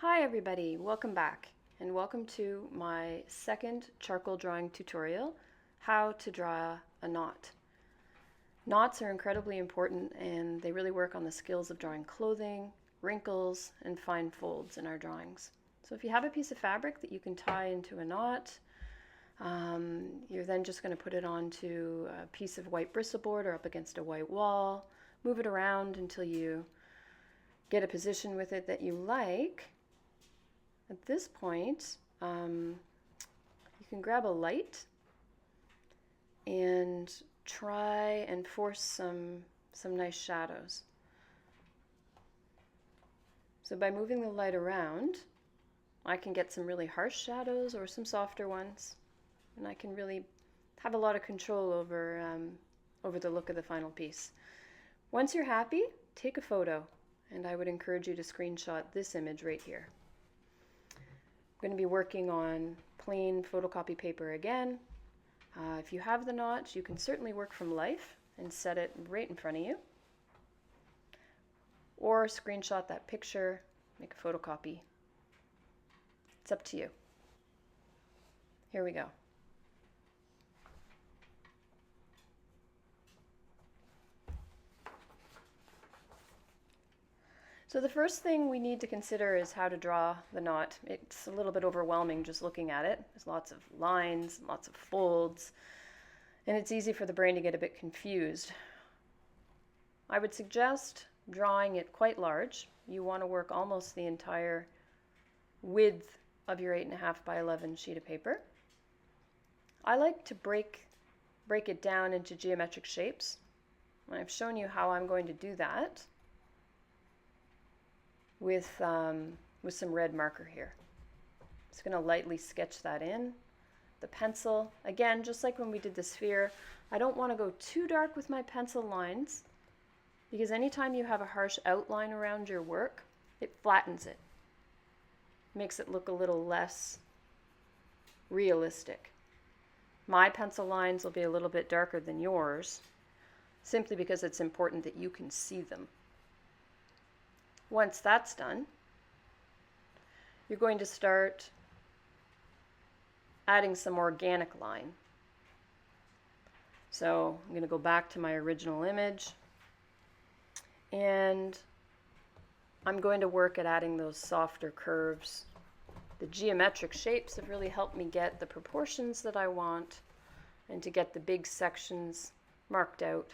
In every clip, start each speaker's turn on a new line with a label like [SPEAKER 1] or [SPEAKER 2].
[SPEAKER 1] Hi everybody, welcome back and welcome to my second charcoal drawing tutorial, how to draw a knot. Knots are incredibly important and they really work on the skills of drawing clothing, wrinkles, and fine folds in our drawings. So if you have a piece of fabric that you can tie into a knot, you're then just going to put it onto a piece of white bristleboard or up against a white wall, move it around until you get a position with it that you like. At this point, you can grab a light and try and force some nice shadows. So by moving the light around, I can get some really harsh shadows or some softer ones, and I can really have a lot of control over the look of the final piece. Once you're happy, take a photo, and I would encourage you to screenshot this image right here. I'm going to be working on plain photocopy paper again. If you have the knot, you can certainly work from life and set it right in front of you. Or screenshot that picture, make a photocopy. It's up to you. Here we go. So the first thing we need to consider is how to draw the knot. It's a little bit overwhelming just looking at it. There's lots of lines, lots of folds, and it's easy for the brain to get a bit confused. I would suggest drawing it quite large. You want to work almost the entire width of your 8.5 by 11 sheet of paper. I like to break it down into geometric shapes. I've shown you how I'm going to do that with some red marker here. Just going to lightly sketch that in. The pencil, again, just like when we did the sphere, I don't want to go too dark with my pencil lines because anytime you have a harsh outline around your work, it flattens it. Makes it look a little less realistic. My pencil lines will be a little bit darker than yours, simply because it's important that you can see them. Once that's done, you're going to start adding some organic line. So I'm going to go back to my original image, and I'm going to work at adding those softer curves. The geometric shapes have really helped me get the proportions that I want and to get the big sections marked out.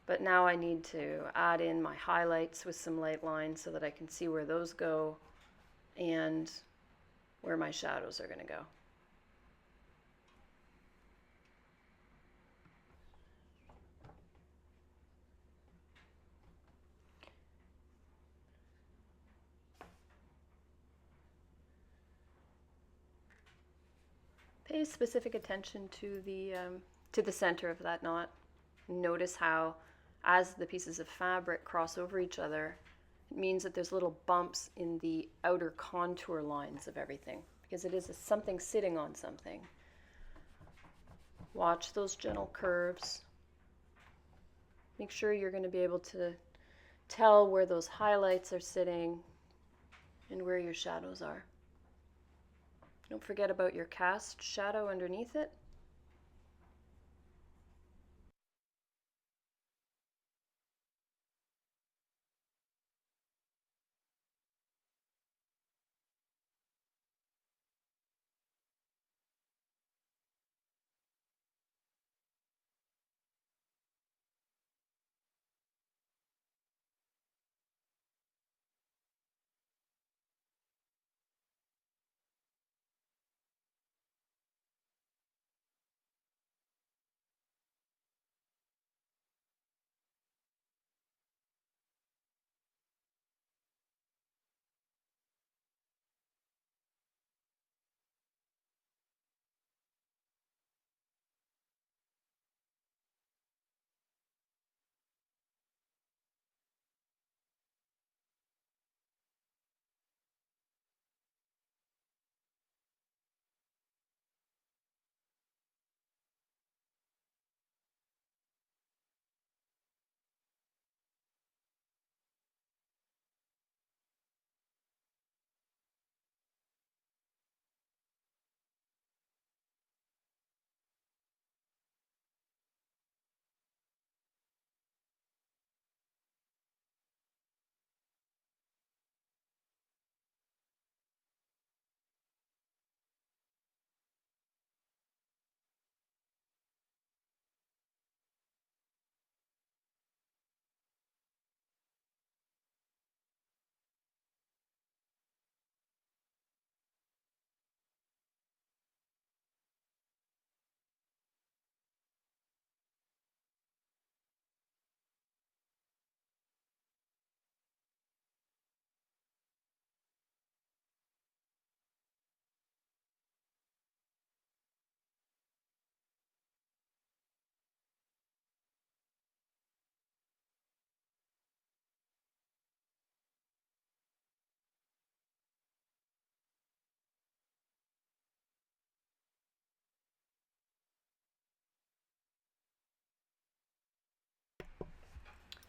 [SPEAKER 1] But now I need to add in my highlights with some light lines so that I can see where those go and where my shadows are going to go. Pay specific attention to the center of that knot. Notice how as the pieces of fabric cross over each other, it means that there's little bumps in the outer contour lines of everything because it is something sitting on something. Watch those gentle curves. Make sure you're going to be able to tell where those highlights are sitting and where your shadows are. Don't forget about your cast shadow underneath it.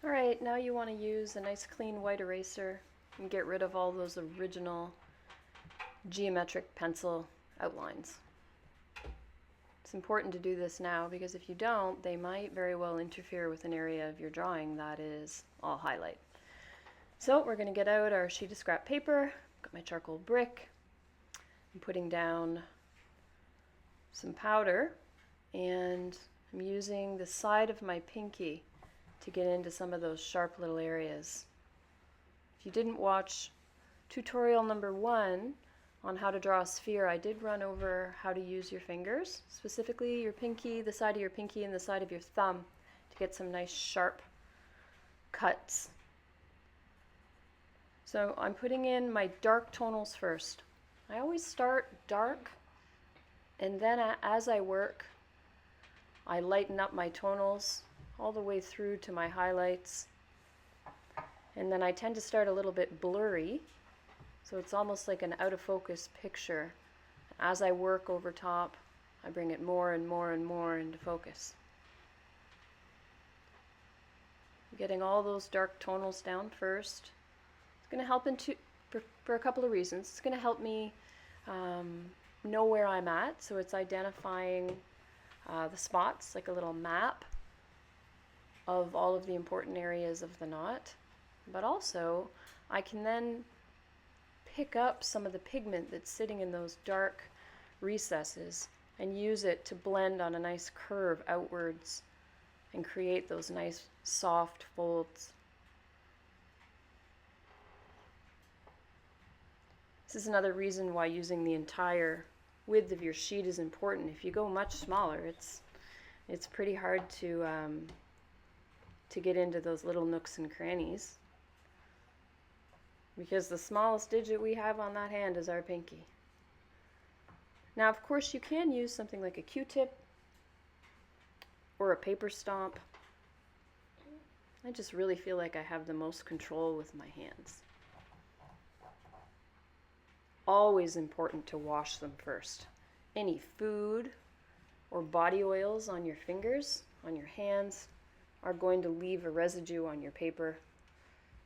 [SPEAKER 1] Alright, now you want to use a nice clean white eraser and get rid of all those original geometric pencil outlines. It's important to do this now because if you don't, they might very well interfere with an area of your drawing that is all highlight. So we're going to get out our sheet of scrap paper, got my charcoal brick, I'm putting down some powder, and I'm using the side of my pinky to get into some of those sharp little areas. If you didn't watch tutorial number 1 on how to draw a sphere, I did run over how to use your fingers, specifically your pinky, the side of your pinky and the side of your thumb, to get some nice sharp cuts. So I'm putting in my dark tonals first. I always start dark, and then as I work, I lighten up my tonals all the way through to my highlights. And then I tend to start a little bit blurry, so it's almost like an out of focus picture. As I work over top, I bring it more and more and more into focus. Getting all those dark tonals down first. It's going to help for a couple of reasons. It's going to help me know where I'm at, so it's identifying the spots, like a little map of all of the important areas of the knot. But also, I can then pick up some of the pigment that's sitting in those dark recesses and use it to blend on a nice curve outwards and create those nice soft folds. This is another reason why using the entire width of your sheet is important. If you go much smaller, it's pretty hard to get into those little nooks and crannies, because the smallest digit we have on that hand is our pinky. Now, of course, you can use something like a Q-tip or a paper stomp. I just really feel like I have the most control with my hands. Always important to wash them first. Any food or body oils on your fingers, on your hands, are going to leave a residue on your paper.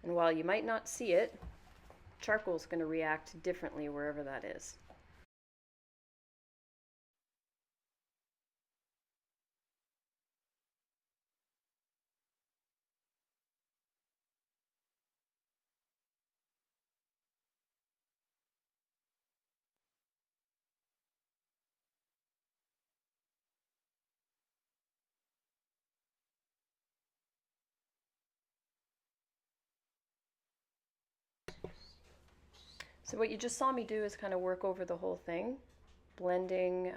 [SPEAKER 1] And while you might not see it, charcoal is going to react differently wherever that is. So what you just saw me do is kind of work over the whole thing, blending,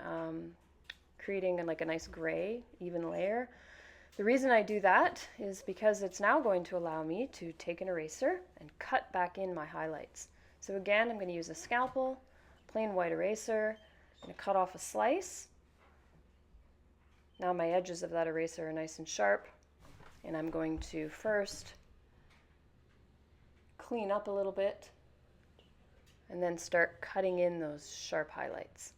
[SPEAKER 1] creating like a nice gray, even layer. The reason I do that is because it's now going to allow me to take an eraser and cut back in my highlights. So again, I'm going to use a scalpel, plain white eraser, and cut off a slice. Now my edges of that eraser are nice and sharp, and I'm going to first clean up a little bit and then start cutting in those sharp highlights.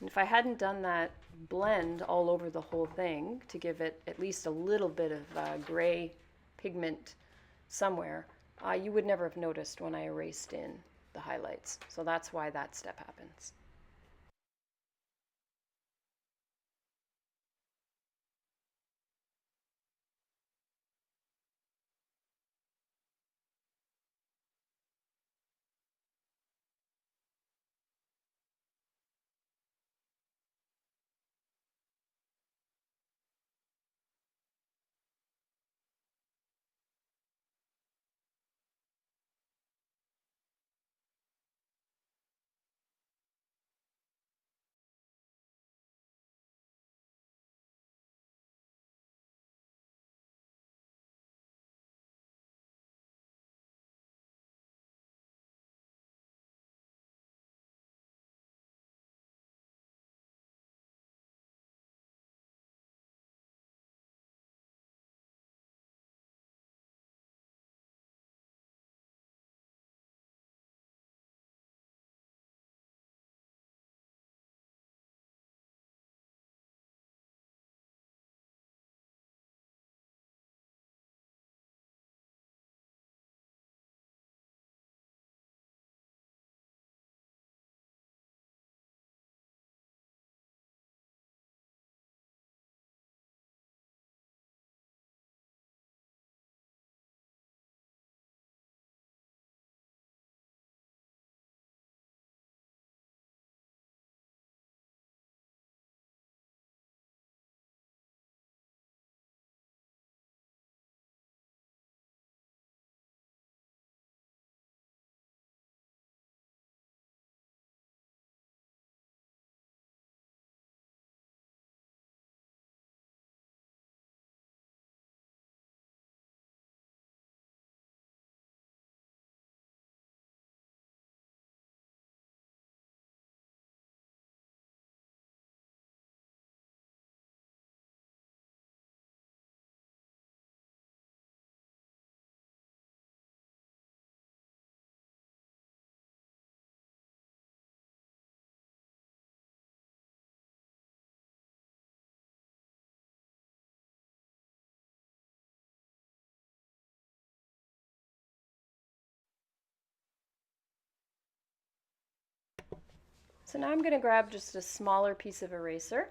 [SPEAKER 1] And if I hadn't done that blend all over the whole thing to give it at least a little bit of gray pigment somewhere, you would never have noticed when I erased in the highlights. So that's why that step happens. So now I'm going to grab just a smaller piece of eraser.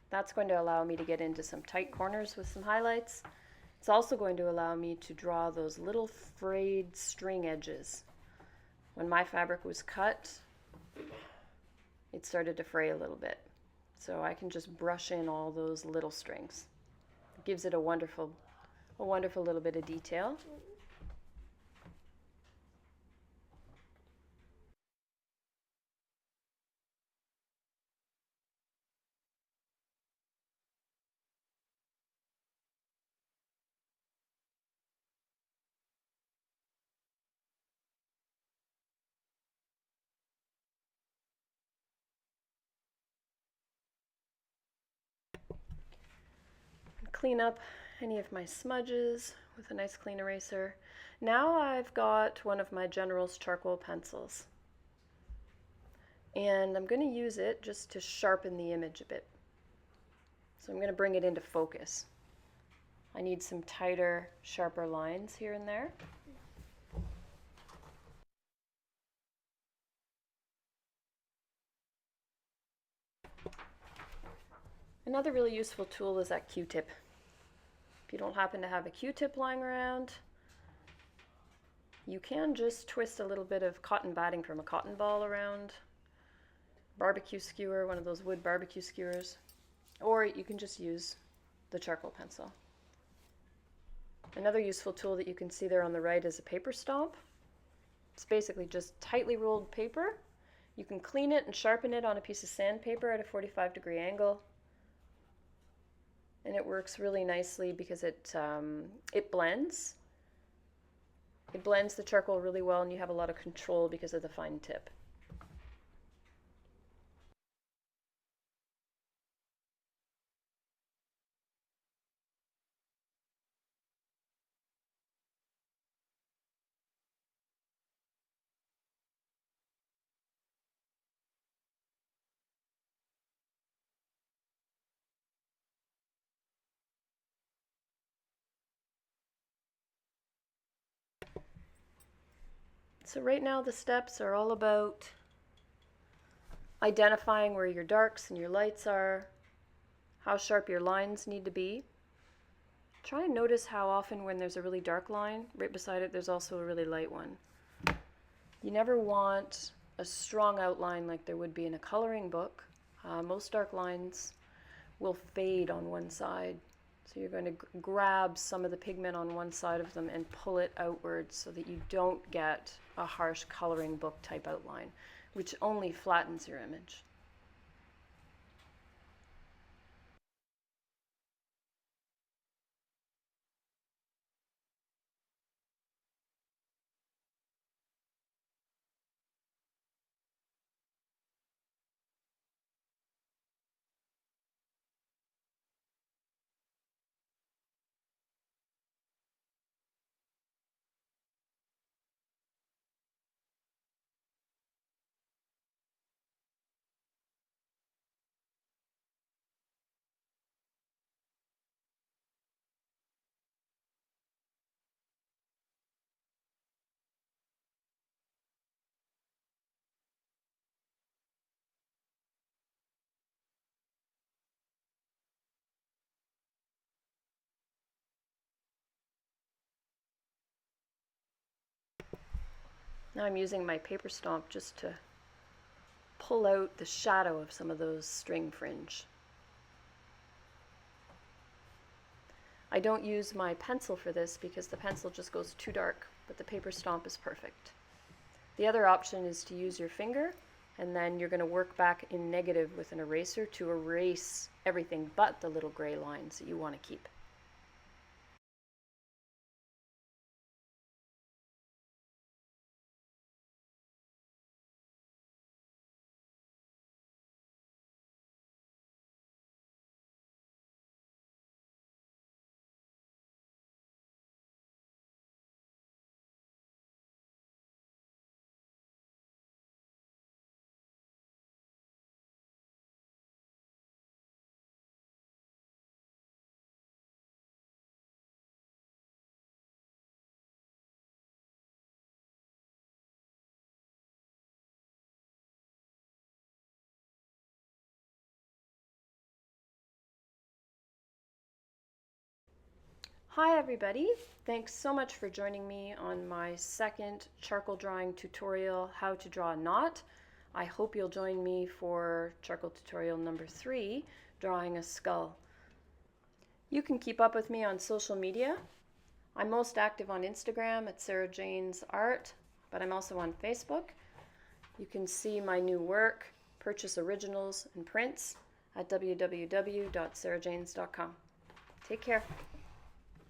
[SPEAKER 1] That's going to allow me to get into some tight corners with some highlights. It's also going to allow me to draw those little frayed string edges. When my fabric was cut, it started to fray a little bit. So I can just brush in all those little strings. It gives it a wonderful little bit of detail. Clean up any of my smudges with a nice clean eraser. Now I've got one of my General's charcoal pencils, and I'm going to use it just to sharpen the image a bit. So I'm going to bring it into focus. I need some tighter, sharper lines here and there. Another really useful tool is that Q-tip. If you don't happen to have a Q-tip lying around, you can just twist a little bit of cotton batting from a cotton ball around, barbecue skewer, one of those wood barbecue skewers, or you can just use the charcoal pencil. Another useful tool that you can see there on the right is a paper stomp. It's basically just tightly rolled paper. You can clean it and sharpen it on a piece of sandpaper at a 45-degree angle. And it works really nicely because it blends. It blends the charcoal really well, and you have a lot of control because of the fine tip. So right now the steps are all about identifying where your darks and your lights are, how sharp your lines need to be. Try and notice how often when there's a really dark line, right beside it there's also a really light one. You never want a strong outline like there would be in a coloring book. Most dark lines will fade on one side. So you're going to grab some of the pigment on one side of them and pull it outwards so that you don't get a harsh coloring book type outline, which only flattens your image. Now I'm using my paper stomp just to pull out the shadow of some of those string fringe. I don't use my pencil for this because the pencil just goes too dark, but the paper stomp is perfect. The other option is to use your finger, and then you're going to work back in negative with an eraser to erase everything but the little gray lines that you want to keep. Hi everybody! Thanks so much for joining me on my second charcoal drawing tutorial, how to draw a knot. I hope you'll join me for charcoal tutorial number 3, drawing a skull. You can keep up with me on social media. I'm most active on Instagram at Sarah Janes Art, but I'm also on Facebook. You can see my new work, purchase originals and prints at www.sarahjanes.com. Take care.